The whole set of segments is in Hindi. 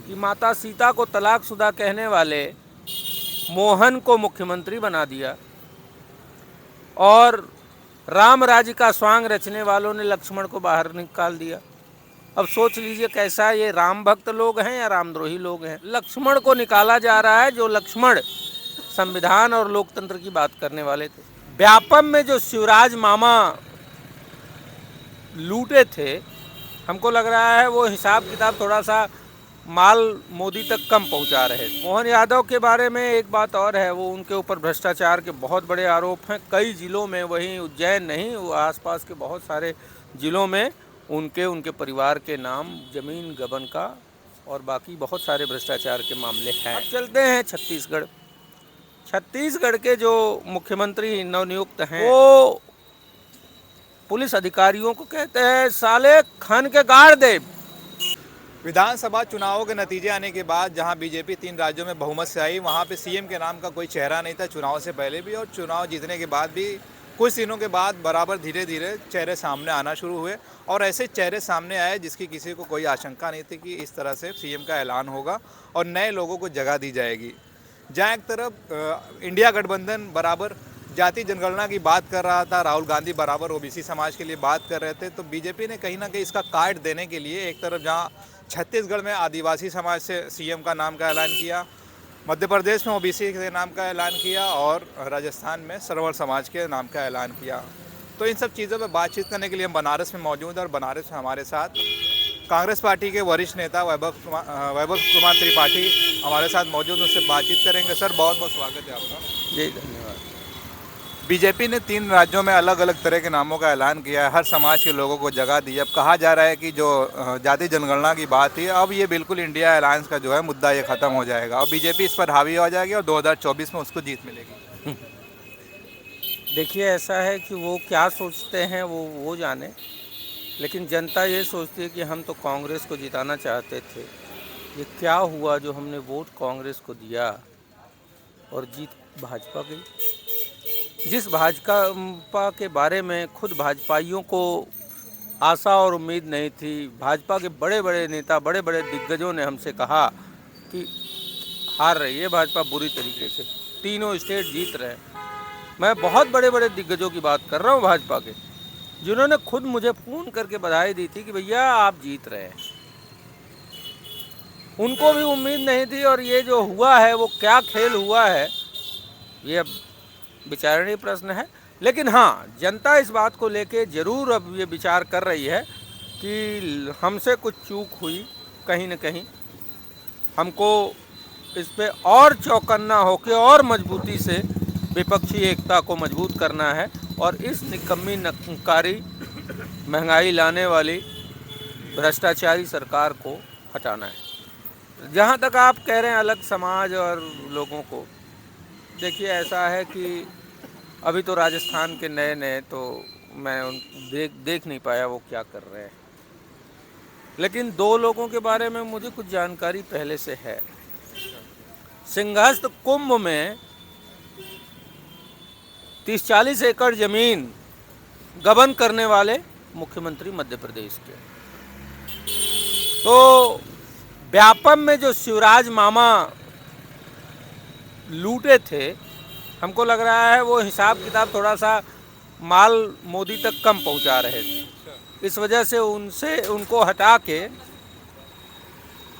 कि माता सीता को तलाकशुदा कहने वाले मोहन को मुख्यमंत्री बना दिया और राम राज्य का स्वांग रचने वालों ने लक्ष्मण को बाहर निकाल दिया। अब सोच लीजिए कैसा ये राम भक्त लोग हैं या रामद्रोही लोग हैं। लक्ष्मण को निकाला जा रहा है जो लक्ष्मण संविधान और लोकतंत्र की बात करने वाले थे। व्यापम में जो शिवराज मामा लूटे थे, हमको लग रहा है वो हिसाब किताब थोड़ा सा माल मोदी तक कम पहुंचा रहे थे। मोहन यादव के बारे में एक बात और है, वो उनके ऊपर भ्रष्टाचार के बहुत बड़े आरोप हैं कई जिलों में, वहीं उज्जैन नहीं वो आसपास के बहुत सारे जिलों में उनके परिवार के नाम जमीन गबन का और बाकी बहुत सारे भ्रष्टाचार के मामले हैं। अब चलते हैं छत्तीसगढ़। छत्तीसगढ़ के जो मुख्यमंत्री नवनियुक्त हैं वो पुलिस अधिकारियों को कहते हैं साले खन के गाड़ दे। विधानसभा चुनावों के नतीजे आने के बाद जहां बीजेपी 3 राज्यों में बहुमत से आई, वहां पे सीएम के नाम का कोई चेहरा नहीं था चुनाव से पहले भी, और चुनाव जीतने के बाद भी कुछ दिनों के बाद बराबर धीरे धीरे चेहरे सामने आना शुरू हुए। और ऐसे चेहरे सामने आए जिसकी किसी को कोई आशंका नहीं थी कि इस तरह से सीएम का ऐलान होगा और नए लोगों को जगह दी जाएगी। जहाँ एक तरफ इंडिया गठबंधन बराबर जाति जनगणना की बात कर रहा था, राहुल गांधी बराबर ओबीसी समाज के लिए बात कर रहे थे, तो बीजेपी ने कहीं ना कहीं इसका काट देने के लिए एक तरफ जहां छत्तीसगढ़ में आदिवासी समाज से सीएम का नाम का ऐलान किया, मध्य प्रदेश में ओबीसी के नाम का ऐलान किया और राजस्थान में सरवण समाज के नाम का ऐलान किया। तो इन सब चीज़ों पर बातचीत करने के लिए हम बनारस में मौजूद हैं और बनारस में हमारे साथ कांग्रेस पार्टी के वरिष्ठ नेता वैभव कुमार त्रिपाठी हमारे साथ मौजूद, उससे बातचीत करेंगे। सर बहुत बहुत स्वागत है आपका। जी धन्यवाद। बीजेपी ने 3 राज्यों में अलग अलग तरह के नामों का ऐलान किया है, हर समाज के लोगों को जगह दी है। अब कहा जा रहा है कि जो जाति जनगणना की बात थी, अब ये बिल्कुल इंडिया अलायंस का जो है मुद्दा ये खत्म हो जाएगा और बीजेपी इस पर हावी हो जाएगी और 2024 में उसको जीत मिलेगी। देखिए ऐसा है कि वो क्या सोचते हैं वो जाने, लेकिन जनता ये सोचती है कि हम तो कांग्रेस को जिताना चाहते थे। ये क्या हुआ जो हमने वोट कांग्रेस को दिया और जीत भाजपा गई। जिस भाजपा के बारे में खुद भाजपाइयों को आशा और उम्मीद नहीं थी, भाजपा के बड़े बड़े नेता बड़े बड़े दिग्गजों ने हमसे कहा कि हार रही है भाजपा बुरी तरीके से, तीनों स्टेट जीत रहे हैं। मैं बहुत बड़े बड़े दिग्गजों की बात कर रहा हूँ भाजपा के, जिन्होंने खुद मुझे फ़ोन करके बधाई दी थी कि भैया आप जीत रहे हैं। उनको भी उम्मीद नहीं थी और ये जो हुआ है वो क्या खेल हुआ है ये अब विचारणीय प्रश्न है। लेकिन हाँ, जनता इस बात को लेके ज़रूर अब ये विचार कर रही है कि हमसे कुछ चूक हुई कहीं न कहीं, हमको इस पे और चौकन्ना होकर और मजबूती से विपक्षी एकता को मजबूत करना है और इस निकम्मी नकारी महंगाई लाने वाली भ्रष्टाचारी सरकार को हटाना है। जहाँ तक आप कह रहे हैं अलग समाज और लोगों को, देखिए ऐसा है कि अभी तो राजस्थान के नए नए तो मैं उन देख नहीं पाया वो क्या कर रहे हैं, लेकिन 2 लोगों के बारे में मुझे कुछ जानकारी पहले से है। सिंहस्थ कुंभ में 30-40 एकड़ जमीन गबन करने वाले मुख्यमंत्री मध्य प्रदेश के। तो व्यापम में जो शिवराज मामा लूटे थे, हमको लग रहा है वो हिसाब किताब थोड़ा सा माल मोदी तक कम पहुंचा रहे थे। इस वजह से उनको हटा के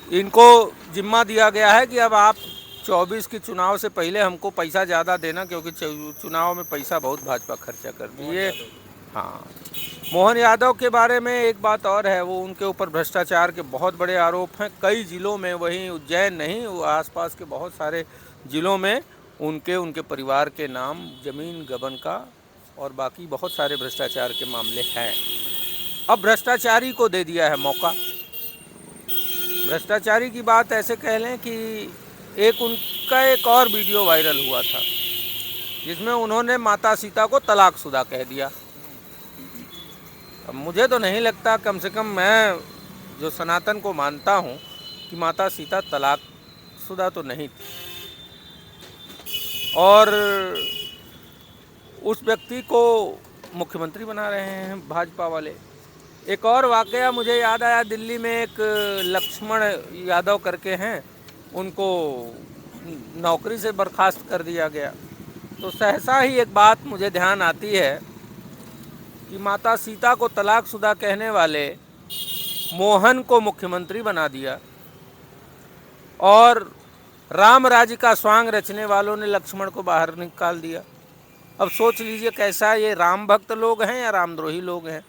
इनको जिम्मा दिया गया है कि अब आप 24 के चुनाव से पहले हमको पैसा ज़्यादा देना, क्योंकि चुनाव में पैसा बहुत भाजपा खर्चा करती है। हाँ, मोहन यादव के बारे में एक बात और है, वो उनके ऊपर भ्रष्टाचार के बहुत बड़े आरोप हैं कई जिलों में, वहीं उज्जैन नहीं वो आसपास के बहुत सारे जिलों में उनके परिवार के नाम जमीन गबन का और बाकी बहुत सारे भ्रष्टाचार के मामले हैं। अब भ्रष्टाचारी को दे दिया है मौका। भ्रष्टाचारी की बात ऐसे कह लें कि उनका एक और वीडियो वायरल हुआ था जिसमें उन्होंने माता सीता को तलाकशुदा कह दिया। अब मुझे तो नहीं लगता, कम से कम मैं जो सनातन को मानता हूँ, कि माता सीता तलाकशुदा तो नहीं थी। और उस व्यक्ति को मुख्यमंत्री बना रहे हैं भाजपा वाले। एक और वाकया मुझे याद आया, दिल्ली में एक लक्ष्मण यादव करके हैं, उनको नौकरी से बर्खास्त कर दिया गया। तो सहसा ही एक बात मुझे ध्यान आती है कि माता सीता को तलाकशुदा कहने वाले मोहन को मुख्यमंत्री बना दिया और राम राज्य का स्वांग रचने वालों ने लक्ष्मण को बाहर निकाल दिया। अब सोच लीजिए कैसा ये राम भक्त लोग हैं या रामद्रोही लोग हैं।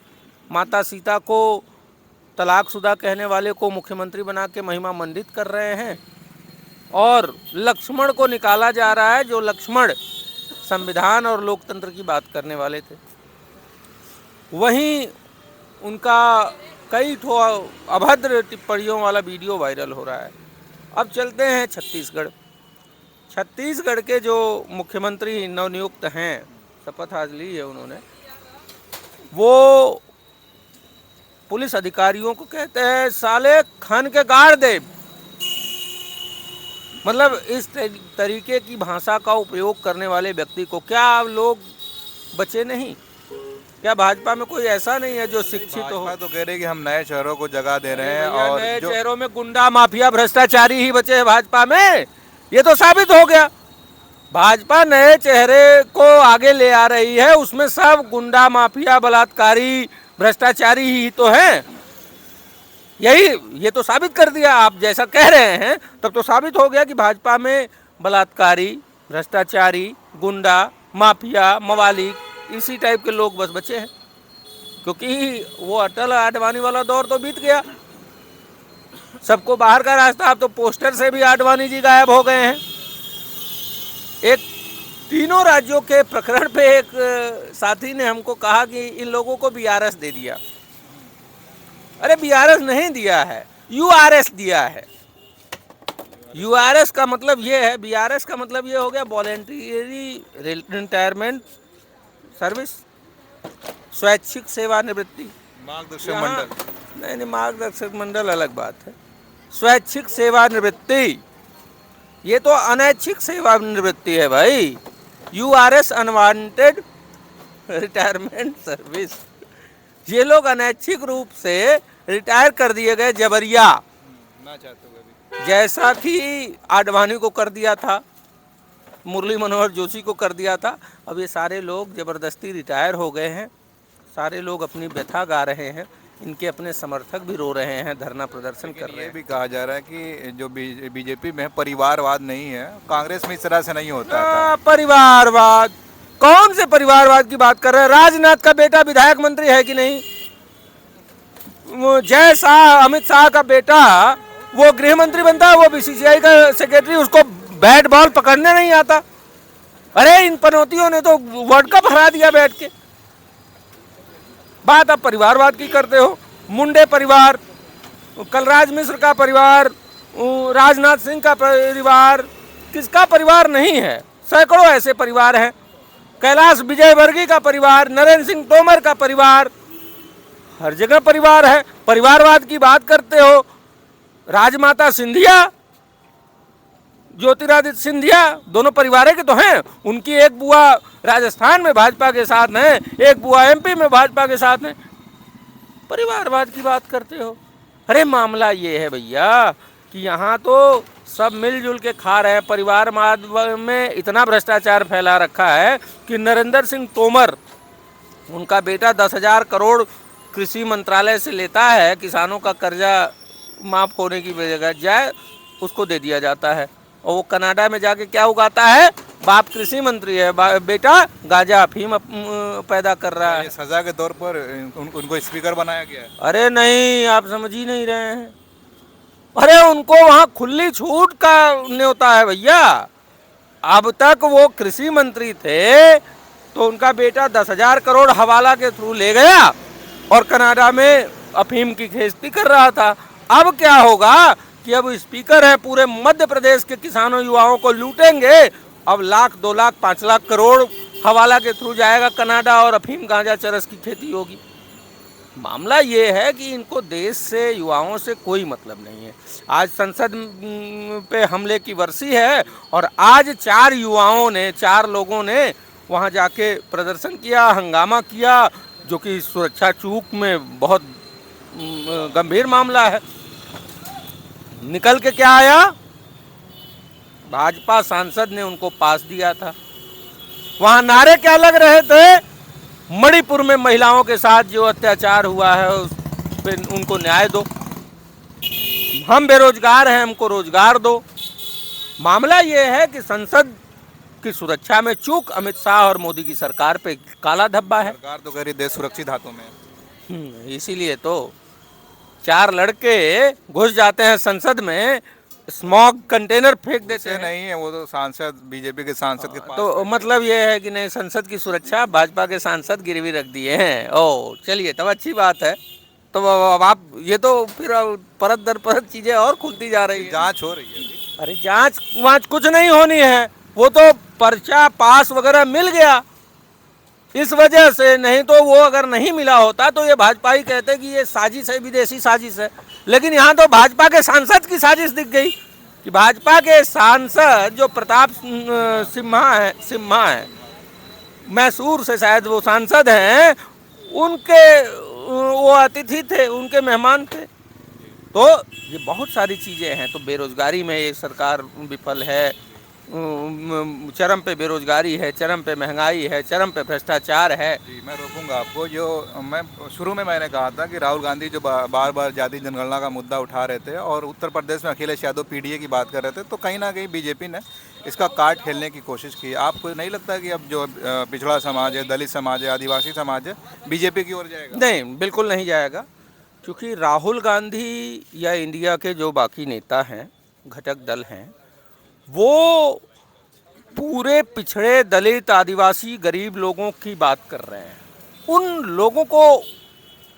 माता सीता को तलाकशुदा कहने वाले को मुख्यमंत्री बना के महिमा मंडित कर रहे हैं और लक्ष्मण को निकाला जा रहा है, जो लक्ष्मण संविधान और लोकतंत्र की बात करने वाले थे। वहीं उनका कई ठो अभद्र टिप्पणियों वाला वीडियो वायरल हो रहा है। अब चलते हैं छत्तीसगढ़। छत्तीसगढ़ के जो मुख्यमंत्री नवनियुक्त हैं, शपथ आज ली है उन्होंने, वो पुलिस अधिकारियों को कहते हैं साले खान के गाड़ दे। मतलब इस तरीके की भाषा का उपयोग करने वाले व्यक्ति को क्या लोग बचे नहीं? क्या भाजपा में कोई ऐसा नहीं है जो शिक्षित हो? तो कह रहे हैं कि हम नए चेहरों को जगह दे रहे हैं और नए चेहरों में गुंडा माफिया भ्रष्टाचारी ही बचे हैं भाजपा में। ये तो साबित हो गया। भाजपा नए चेहरे को आगे ले आ रही है, उसमें सब गुंडा माफिया बलात्कारी भ्रष्टाचारी ही तो हैं। ये तो साबित कर दिया। आप जैसा कह रहे हैं तब तो साबित हो गया कि भाजपा में बलात्कारी, भ्रष्टाचारी, गुंडा, माफिया, मवालिक इसी टाइप के लोग बस बचे हैं, क्योंकि वो अटल आडवाणी वाला दौर तो बीत गया। सबको बाहर का रास्ता। अब तो पोस्टर से भी आडवाणी जी गायब हो गए हैं। एक तीनों राज्यों के प्रकरण पे एक साथी ने हमको कहा कि इन लोगों को बीआरएस दे दिया। अरे बीआरएस नहीं दिया है, यूआरएस दिया है। यूआरएस का मतलब ये है, बीआरएस का मतलब ये हो गया वॉलेंटरी रिटायरमेंट सर्विस, स्वैच्छिक सेवानिवृत्ति। मार्गदर्शक मंडल नहीं, मार्गदर्शक मंडल अलग बात है। स्वैच्छिक सेवानिवृत्ति, ये तो अनैच्छिक सेवानिवृत्ति है भाई। URS unwanted retirement service. ये लोग अनैच्छिक रूप से रिटायर कर दिए गए जबरिया, ना चाहते हुए भी। जैसा कि आडवाणी को कर दिया था, मुरली मनोहर जोशी को कर दिया था। अब ये सारे लोग ज़बरदस्ती रिटायर हो गए हैं। सारे लोग अपनी व्यथा गा रहे हैं, इनके अपने समर्थक भी रो रहे हैं, धरना प्रदर्शन कर रहे हैं। ये भी कहा जा रहा है कि जो बीजेपी में परिवारवाद नहीं है, कांग्रेस में इस तरह से नहीं होता था। परिवारवाद? कौन से परिवारवाद की बात कर रहे हैं? राजनाथ का बेटा विधायक मंत्री है कि नहीं? जय शाह, अमित शाह का बेटा वो गृह मंत्री बनता है, वो बीसीसीआई का सेक्रेटरी, उसको बैट बॉल पकड़ने नहीं आता। अरे इन पनौतियों ने तो वर्ल्ड कप हरा दिया बैठ के। बात आप परिवारवाद की करते हो। मुंडे परिवार, कलराज मिश्र का परिवार, राजनाथ सिंह का परिवार, किसका परिवार नहीं है? सैकड़ों ऐसे परिवार हैं। कैलाश विजयवर्गीय का परिवार, नरेंद्र सिंह तोमर का परिवार, हर जगह परिवार है। परिवारवाद की बात करते हो। राजमाता सिंधिया, ज्योतिरादित्य सिंधिया, दोनों परिवार के तो हैं। उनकी एक बुआ राजस्थान में भाजपा के साथ है, एक बुआ एमपी में भाजपा के साथ है। परिवारवाद की बात करते हो। अरे मामला ये है भैया कि यहाँ तो सब मिलजुल के खा रहे हैं। परिवारवाद में इतना भ्रष्टाचार फैला रखा है कि नरेंद्र सिंह तोमर, उनका बेटा 10,000 करोड़ कृषि मंत्रालय से लेता है, किसानों का कर्जा माफ होने की बजाय उसको दे दिया जाता है। और वो कनाडा में जाके क्या उगाता है? बाप कृषि मंत्री है, बेटा गांजा अफीम पैदा कर रहा है। सजा के तौर पर उनको स्पीकर बनाया गया है। अरे नहीं, आप समझ ही नहीं रहे हैं। अरे उनको वहाँ खुली छूट का न्योता है भैया। अब तक वो कृषि मंत्री थे तो उनका बेटा 10,000 करोड़ हवाला के थ्रू ले गया और कनाडा में अफीम की खेती कर रहा था। अब क्या होगा कि अब स्पीकर है, पूरे मध्य प्रदेश के किसानों युवाओं को लूटेंगे। अब 1,00,000, 2,00,000, 5,00,000 करोड़ हवाला के थ्रू जाएगा कनाडा और अफीम गांजा चरस की खेती होगी। मामला ये है कि इनको देश से, युवाओं से कोई मतलब नहीं है। आज संसद पे हमले की बरसी है और आज 4 लोगों ने वहाँ जाके प्रदर्शन किया, हंगामा किया, जो कि सुरक्षा चूक में बहुत गंभीर मामला है। निकल के क्या आया, भाजपा सांसद ने उनको पास दिया था। वहां नारे क्या लग रहे थे, मणिपुर में महिलाओं के साथ जो अत्याचार हुआ है उस पे उनको न्याय दो, हम बेरोजगार हैं हमको रोजगार दो। मामला ये है कि संसद की सुरक्षा में चूक अमित शाह और मोदी की सरकार पे काला धब्बा है। सरकार तो कह रही देश सुरक्षित हाथों में है। इसीलिए तो 4 लड़के घुस जाते हैं संसद में, स्मॉग कंटेनर फेंक देते हैं। नहीं है, वो तो सांसद, बीजेपी के सांसद के पास तो मतलब ये है कि नहीं, संसद की सुरक्षा भाजपा के सांसद गिरवी रख दिए हैं। ओ चलिए, तब अच्छी बात है। तो अब आप ये तो फिर परत दर परत चीजें और खुलती जा रही है। जांच हो रही है अभी। अरे जांच वांच कुछ नहीं होनी है, वो तो पर्चा पास वगैरह मिल गया इस वजह से। नहीं तो वो अगर नहीं मिला होता तो ये भाजपा ही कहते कि ये साजिश है, विदेशी साजिश है। लेकिन यहाँ तो भाजपा के सांसद की साजिश दिख गई कि भाजपा के सांसद जो प्रताप सिम्हा है, मैसूर से शायद वो सांसद हैं, उनके वो अतिथि थे, उनके मेहमान थे। तो ये बहुत सारी चीज़ें हैं। तो बेरोजगारी में ये सरकार विफल है, चरम पे बेरोजगारी है, चरम पे महंगाई है, चरम पे भ्रष्टाचार है। जी, मैं रोकूंगा आपको। जो मैं शुरू में मैंने कहा था कि राहुल गांधी जो बार बार जाति जनगणना का मुद्दा उठा रहे थे और उत्तर प्रदेश में अखिलेश यादव पीडीए की बात कर रहे थे, तो कहीं ना कहीं बीजेपी ने इसका कार्ड खेलने की कोशिश की। आपको नहीं लगता कि अब जो पिछड़ा समाज है, दलित समाज है, आदिवासी समाज है, बीजेपी की ओर जाएगा? नहीं, बिल्कुल नहीं जाएगा। क्योंकि राहुल गांधी या इंडिया के जो बाकी नेता हैं, घटक दल हैं, वो पूरे पिछड़े दलित आदिवासी गरीब लोगों की बात कर रहे हैं। उन लोगों को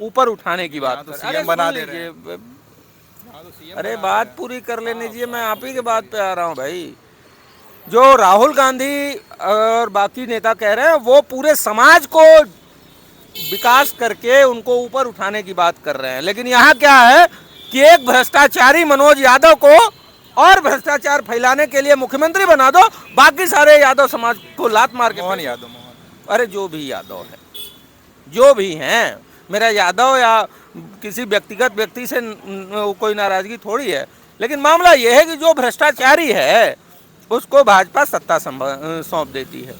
ऊपर उठाने की बात कर रहे हैं। सीएम बना दे रहे हैं। अरे बात पूरी कर लेने दीजिए, मैं आप ही के बात पे आ रहा हूँ भाई। जो राहुल गांधी और बाकी नेता कह रहे हैं वो पूरे समाज को विकास करके उनको ऊपर उठाने की बात कर रहे हैं। लेकिन यहाँ क्या है कि एक भ्रष्टाचारी मनोज यादव को और भ्रष्टाचार फैलाने के लिए मुख्यमंत्री बना दो, बाकी सारे यादव समाज को लात मार के। मोहन यादव, अरे जो भी यादव है, जो भी हैं, मेरा यादव या किसी व्यक्तिगत व्यक्ति से कोई नाराजगी थोड़ी है। लेकिन मामला यह है कि जो भ्रष्टाचारी है उसको भाजपा सत्ता सौंप देती है।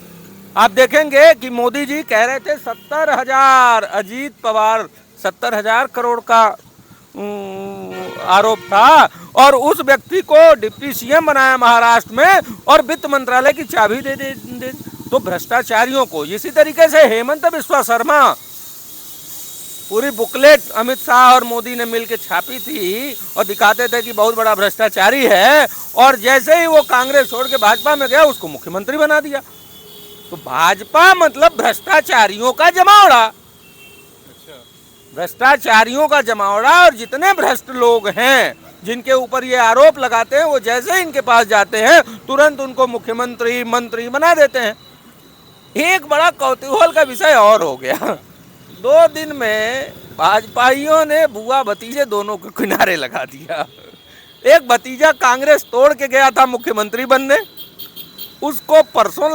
आप देखेंगे कि मोदी जी कह रहे थे 70,000, अजीत पवार 70,000 करोड़ का आरोप था, और उस व्यक्ति को डिप्टी सीएम बनाया महाराष्ट्र में और वित्त मंत्रालय की चाबी दे। तो भ्रष्टाचारियों को इसी तरीके से हेमंत बिस्वा शर्मा, पूरी बुकलेट अमित शाह और मोदी ने मिलकर छापी थी और दिखाते थे कि बहुत बड़ा भ्रष्टाचारी है, और जैसे ही वो कांग्रेस छोड़ के भाजपा में गया उसको मुख्यमंत्री बना दिया। तो भाजपा मतलब भ्रष्टाचारियों का जमावड़ा, भ्रष्टाचारियों का जमावड़ा। और जितने भ्रष्ट लोग हैं जिनके ऊपर ये आरोप लगाते हैं, वो जैसे ही इनके पास जाते हैं तुरंत उनको मुख्यमंत्री मंत्री बना देते हैं। एक बड़ा कौतूहल का विषय और हो गया, 2 दिन में भाजपाइयों ने बुआ भतीजे दोनों को किनारे लगा दिया। एक भतीजा कांग्रेस तोड़ के गया था मुख्यमंत्री बनने, उसको परसों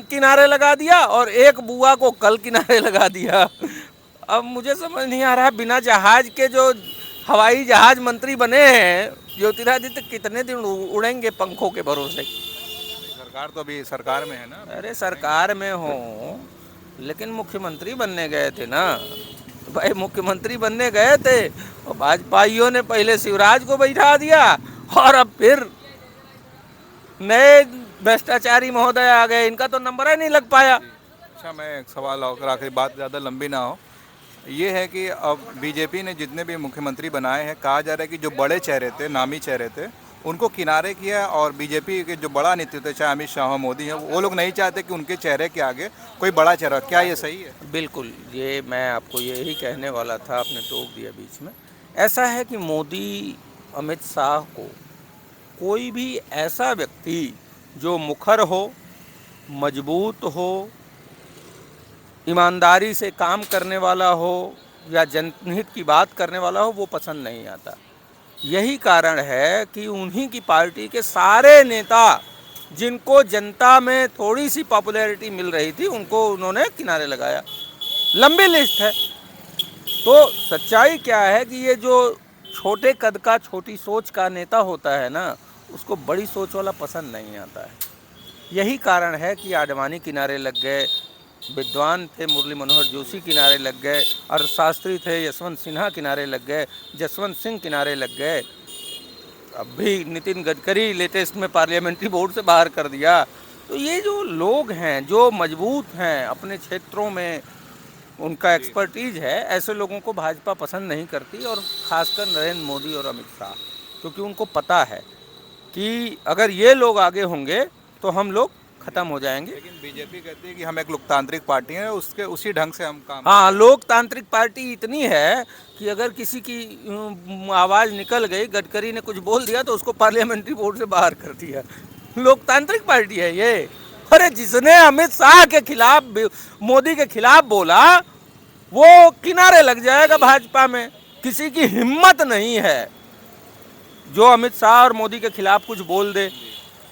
किनारे लगा दिया, और एक बुआ को कल किनारे लगा दिया। अब मुझे समझ नहीं आ रहा, बिना जहाज के जो हवाई जहाज मंत्री बने हैं ज्योतिरादित्य कितने दिन उड़ेंगे पंखों के भरोसे? सरकार तो अभी सरकार में है ना। अरे सरकार में हो, लेकिन मुख्यमंत्री बनने गए थे ना भाई, मुख्यमंत्री बनने गए थे और भाजपाइयों ने पहले शिवराज को बैठा दिया और अब फिर नए भ्रष्टाचारी महोदय आ गए, इनका तो नंबर ही नहीं लग पाया। अच्छा, मैं एक सवाल और आखिरी, बात ज़्यादा लंबी ना हो, ये है कि अब बीजेपी ने जितने भी मुख्यमंत्री बनाए हैं, कहा जा रहा है कि जो बड़े चेहरे थे, नामी चेहरे थे, उनको किनारे किया, और बीजेपी के जो बड़ा नेतृत्व, चाहे अमित शाह मोदी हैं, वो लोग नहीं चाहते कि उनके चेहरे के आगे कोई बड़ा चेहरा। क्या ये सही है? बिल्कुल, ये मैं आपको यही कहने वाला था, आपने टोक दिया बीच में। ऐसा है कि मोदी अमित शाह को कोई भी ऐसा व्यक्ति जो मुखर हो, मजबूत हो, ईमानदारी से काम करने वाला हो या जनहित की बात करने वाला हो, वो पसंद नहीं आता। यही कारण है कि उन्हीं की पार्टी के सारे नेता जिनको जनता में थोड़ी सी पॉपुलैरिटी मिल रही थी, उनको उन्होंने किनारे लगाया। लंबी लिस्ट है, तो सच्चाई क्या है कि ये जो छोटे कद का छोटी सोच का नेता होता है ना, उसको बड़ी सोच वाला पसंद नहीं आता है। यही कारण है कि आडवाणी किनारे लग गए, विद्वान थे मुरली मनोहर जोशी किनारे लग गए, अर्थशास्त्री थे यशवंत सिन्हा किनारे लग गए, जसवंत सिंह किनारे लग गए, अब भी नितिन गडकरी लेटेस्ट में पार्लियामेंट्री बोर्ड से बाहर कर दिया। तो ये जो लोग हैं जो मजबूत हैं अपने क्षेत्रों में, उनका एक्सपर्टीज है, ऐसे लोगों को भाजपा पसंद नहीं करती, और खासकर नरेंद्र मोदी और अमित शाह, क्योंकि उनको पता है कि अगर ये लोग आगे होंगे तो हम लोग खत्म हो जाएंगे। लेकिन बीजेपी कहती है कि हम एक लोकतांत्रिक पार्टी हैं, उसके उसी ढंग से हम काम हाँ, लोकतांत्रिक पार्टी इतनी है कि अगर किसी की आवाज़ निकल गई, गडकरी ने कुछ बोल दिया तो उसको पार्लियामेंट्री बोर्ड से बाहर कर दिया। लोकतांत्रिक पार्टी है ये। अरे जिसने अमित शाह के खिलाफ, मोदी के खिलाफ बोला, वो किनारे लग जाएगा भाजपा में। किसी की हिम्मत नहीं है जो अमित शाह और मोदी के खिलाफ कुछ बोल दे।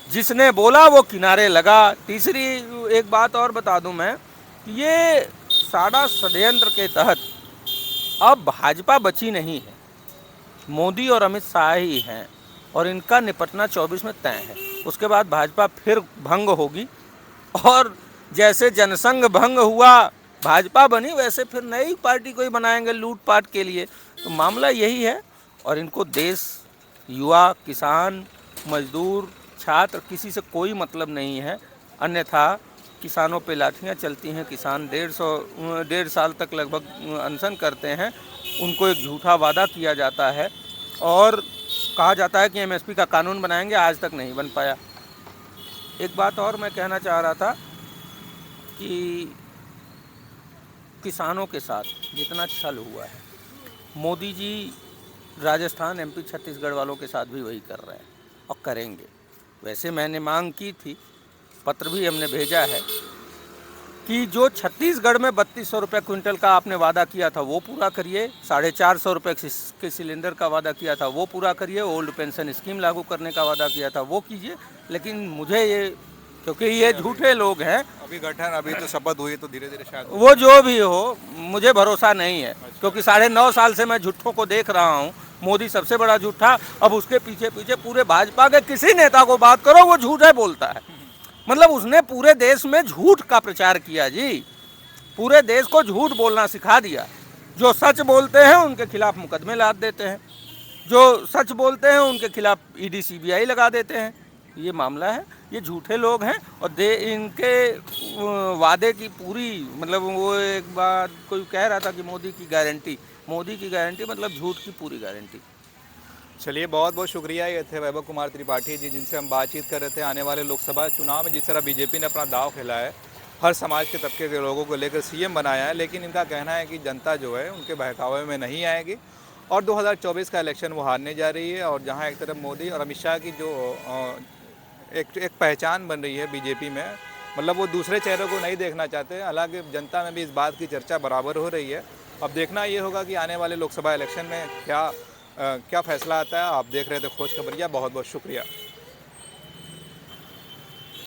जिसने बोला वो किनारे लगा। तीसरी एक बात और बता दूं मैं, ये सारा षड्यंत्र के तहत अब भाजपा बची नहीं है, मोदी और अमित शाह ही हैं, और इनका निपटना 24 में तय है। उसके बाद भाजपा फिर भंग होगी, और जैसे जनसंघ भंग हुआ भाजपा बनी, वैसे फिर नई पार्टी कोई बनाएंगे लूटपाट के लिए। तो मामला यही है, और इनको देश, युवा, किसान, मजदूर, छात्र, किसी से कोई मतलब नहीं है। अन्यथा किसानों पे लाठियां चलती हैं, किसान 1.5 साल तक लगभग अनशन करते हैं, उनको एक झूठा वादा किया जाता है और कहा जाता है कि एमएसपी का कानून बनाएंगे, आज तक नहीं बन पाया। एक बात और मैं कहना चाह रहा था कि किसानों के साथ जितना छल हुआ है, मोदी जी राजस्थान, एमपी, छत्तीसगढ़ वालों के साथ भी वही कर रहे हैं और करेंगे। वैसे मैंने मांग की थी, पत्र भी हमने भेजा है कि जो छत्तीसगढ़ में 3200 रुपये क्विंटल का आपने वादा किया था वो पूरा करिए, 450 रुपये के सिलेंडर का वादा किया था वो पूरा करिए, ओल्ड पेंशन स्कीम लागू करने का वादा किया था वो कीजिए। लेकिन मुझे ये, क्योंकि ये झूठे लोग हैं, अभी गठन, अभी तो शपथ हुई, तो धीरे धीरे शायद वो जो भी हो, मुझे भरोसा नहीं है, क्योंकि 9.5 साल से मैं झूठों को देख रहा हूँ। मोदी सबसे बड़ा झूठा, अब उसके पीछे पीछे पूरे भाजपा के किसी नेता को बात करो वो झूठे बोलता है। मतलब उसने पूरे देश में झूठ का प्रचार किया जी, पूरे देश को झूठ बोलना सिखा दिया। जो सच बोलते हैं उनके खिलाफ मुकदमे लाद देते हैं, जो सच बोलते हैं उनके खिलाफ ईडी सीबीआई लगा देते हैं। ये मामला है, ये झूठे लोग हैं, और इनके वादे की पूरी, मतलब वो एक बार कोई कह रहा था कि मोदी की गारंटी मतलब झूठ की पूरी गारंटी। चलिए, बहुत बहुत शुक्रिया। ये थे वैभव कुमार त्रिपाठी जी, जिनसे हम बातचीत कर रहे थे आने वाले लोकसभा चुनाव में जिस तरह बीजेपी ने अपना दाव खेला है, हर समाज के तबके के लोगों को लेकर सीएम बनाया है, लेकिन इनका कहना है कि जनता जो है उनके बहकावे में नहीं आएगी और 2024 का इलेक्शन वो हारने जा रही है। और जहाँ एक तरफ मोदी और अमित शाह की जो एक पहचान बन रही है बीजेपी में, मतलब वो दूसरे चेहरे को नहीं देखना चाहते। हालांकि जनता में भी इस बात की चर्चा बराबर हो रही है। अब देखना ये होगा कि आने वाले लोकसभा इलेक्शन में क्या फैसला आता है। आप देख रहे थे खोज खबरिया, बहुत बहुत शुक्रिया।